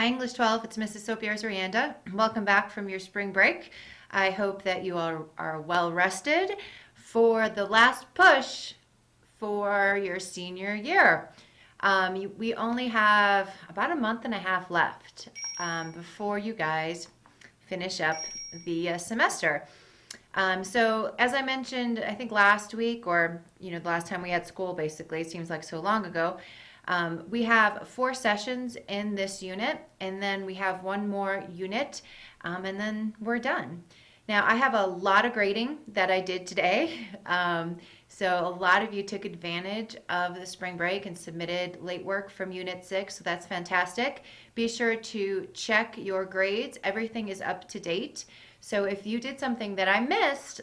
Hi, English 12. It's Mrs. Sopiarz-Rianda. Welcome back from your spring break. I hope that you all are well rested for the last push for your senior year. We only have about a month and a half left before you guys finish up the semester. So as I mentioned, I think last week or the last time we had school, basically, it seems like so long ago. We have 4 sessions in this unit, and then we have one more unit, and then we're done. Now, I have a lot of grading that I did today. So a lot of you took advantage of the spring break and submitted late work from Unit 6, so that's fantastic. Be sure to check your grades. Everything is up to date. So if you did something that I missed,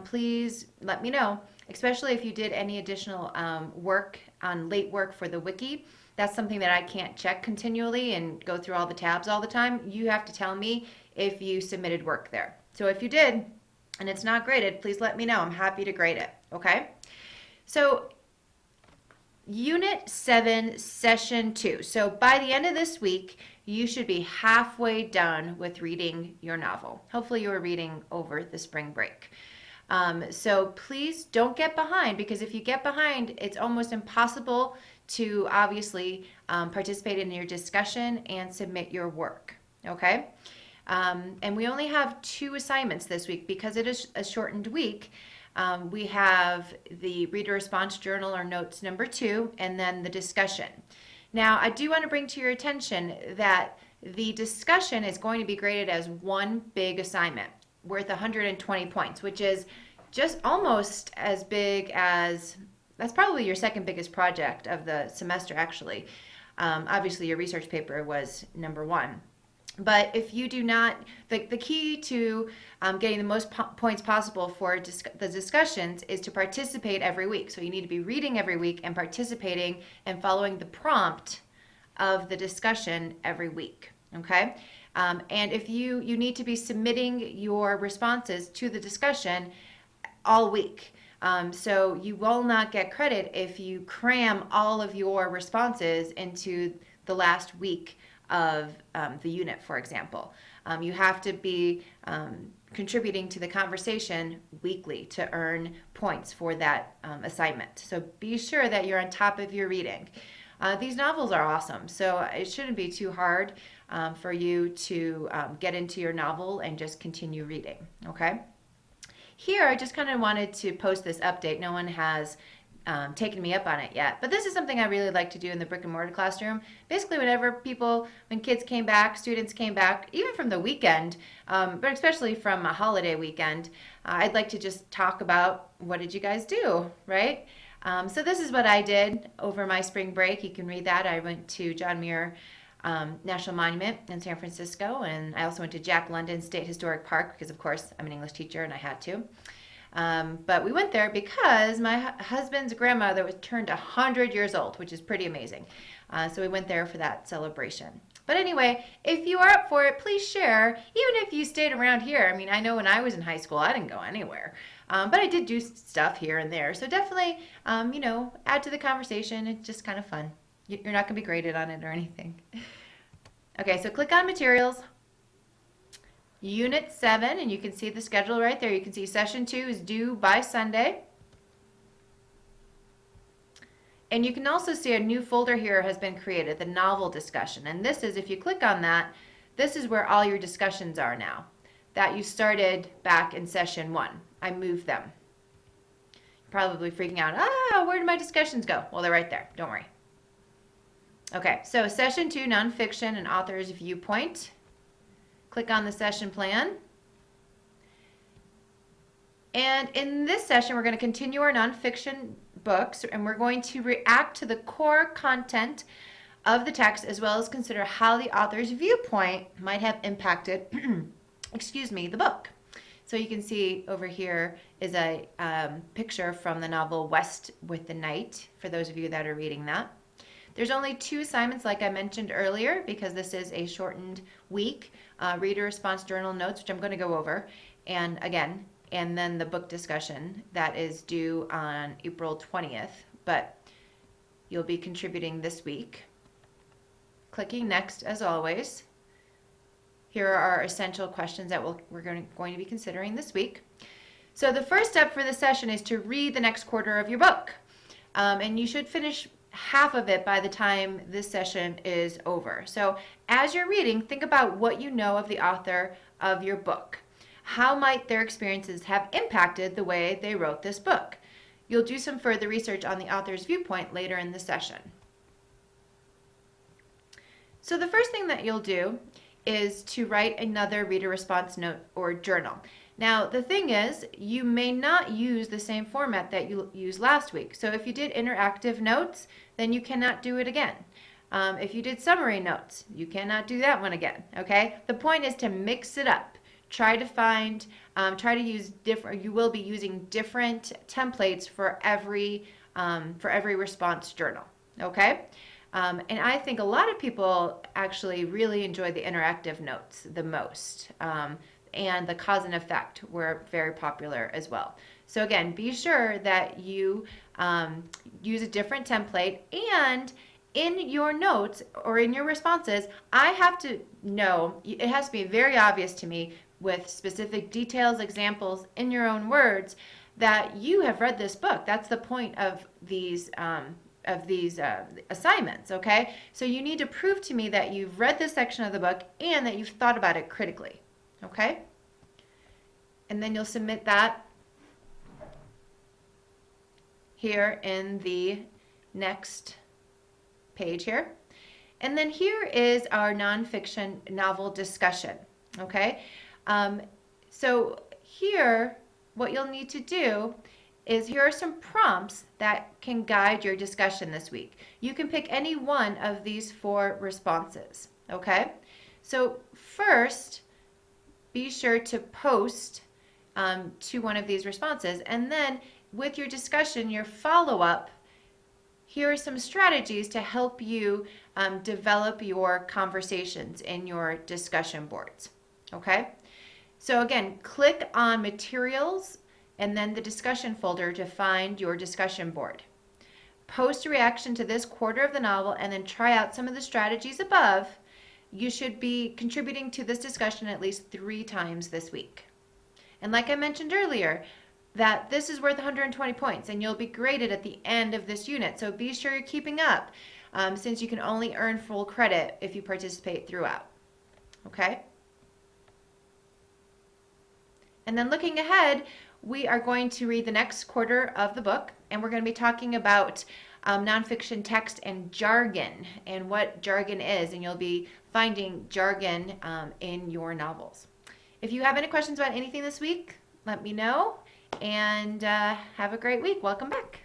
please let me know, especially if you did any additional work on late work for the wiki. That's something that I can't check continually and go through all the tabs all the time. You have to tell me if you submitted work there. So if you did and it's not graded, please let me know. I'm happy to grade it, okay? So Unit 7, Session 2. So by the end of this week, you should be halfway done with reading your novel. Hopefully you were reading over the spring break. So please don't get behind, because if you get behind, it's almost impossible to obviously participate in your discussion and submit your work, okay? And we only have 2 assignments this week because it is a shortened week. We have the reader response journal or notes number 2, and then the discussion. Now, I do want to bring to your attention that the discussion is going to be graded as one big assignment worth 120 points, which is just almost as big as, that's probably your second biggest project of the semester, actually. Obviously, your research paper was number 1. But if you do not, the key to getting the most points possible for the discussions is to participate every week. So you need to be reading every week and participating and following the prompt of the discussion every week, okay? And if you need to be submitting your responses to the discussion all week. So you will not get credit if you cram all of your responses into the last week of the unit, for example. You have to be contributing to the conversation weekly to earn points for that assignment. So be sure that you're on top of your reading. These novels are awesome, so it shouldn't be too hard for you to get into your novel and just continue reading, okay? Here, I just kind of wanted to post this update. No one has taken me up on it yet, but this is something I really like to do in the brick and mortar classroom. Basically, when kids came back, students came back, even from the weekend, but especially from a holiday weekend, I'd like to just talk about, what did you guys do, right? So this is what I did over my spring break. You can read that. I went to John Muir National Monument in San Francisco, and I also went to Jack London State Historic Park because, of course, I'm an English teacher and I had to. But we went there because my husband's grandmother was turned 100 years old, which is pretty amazing. So we went there for that celebration. But anyway, if you are up for it, please share, even if you stayed around here. I mean, I know when I was in high school, I didn't go anywhere. But I did do stuff here and there. So definitely, add to the conversation. It's just kind of fun. You're not going to be graded on it or anything. Okay, so click on materials. Unit 7, and you can see the schedule right there. You can see session 2 is due by Sunday. And you can also see a new folder here has been created, the novel discussion. And this is, if you click on that, this is where all your discussions are now that you started back in session 1. I moved them. You're probably freaking out, where did my discussions go? Well, they're right there, don't worry. Okay, so session 2, nonfiction and author's viewpoint. Click on the session plan. And in this session, we're going to continue our nonfiction books, and we're going to react to the core content of the text, as well as consider how the author's viewpoint might have impacted, the book. So you can see over here is a picture from the novel West with the Night, for those of you that are reading that. There's only 2 assignments, like I mentioned earlier, because this is a shortened week. Reader response journal notes, which I'm going to go over, and then the book discussion that is due on April 20th, but you'll be contributing this week. clicking next as always. Here are our essential questions that we're going to be considering this week. So the first step for the session is to read the next quarter of your book. And you should finish half of it by the time this session is over. So as you're reading, think about what you know of the author of your book. How might their experiences have impacted the way they wrote this book? You'll do some further research on the author's viewpoint later in the session. So the first thing that you'll do is to write another reader response note or journal. Now, the thing is, you may not use the same format that you used last week. So if you did interactive notes, then you cannot do it again. If you did summary notes, you cannot do that one again, okay? The point is to mix it up. Try to use different, you will be using different templates for every response journal, okay? And I think a lot of people actually really enjoy the interactive notes the most. And the cause and effect were very popular as well. So again, be sure that you use a different template, and in your notes or in your responses, I have to know, it has to be very obvious to me with specific details, examples in your own words that you have read this book. That's the point of these assignments, okay? So you need to prove to me that you've read this section of the book and that you've thought about it critically. Okay? And then you'll submit that here in the next page here. And then here is our nonfiction novel discussion. Okay? So here, what you'll need to do is here are some prompts that can guide your discussion this week. You can pick any one of these 4 responses. Okay? So first, be sure to post to one of these responses, and then with your discussion, your follow-up, here are some strategies to help you develop your conversations in your discussion boards. Okay? So again, click on materials and then the discussion folder to find your discussion board. Post a reaction to this quarter of the novel and then try out some of the strategies above. You should be contributing to this discussion at least 3 times this week. And like I mentioned earlier, that this is worth 120 points and you'll be graded at the end of this unit. So be sure you're keeping up since you can only earn full credit if you participate throughout. Okay? And then looking ahead, we are going to read the next quarter of the book, and we're going to be talking about nonfiction text and jargon and what jargon is, and you'll be finding jargon in your novels. If you have any questions about anything this week, let me know, and have a great week. Welcome back.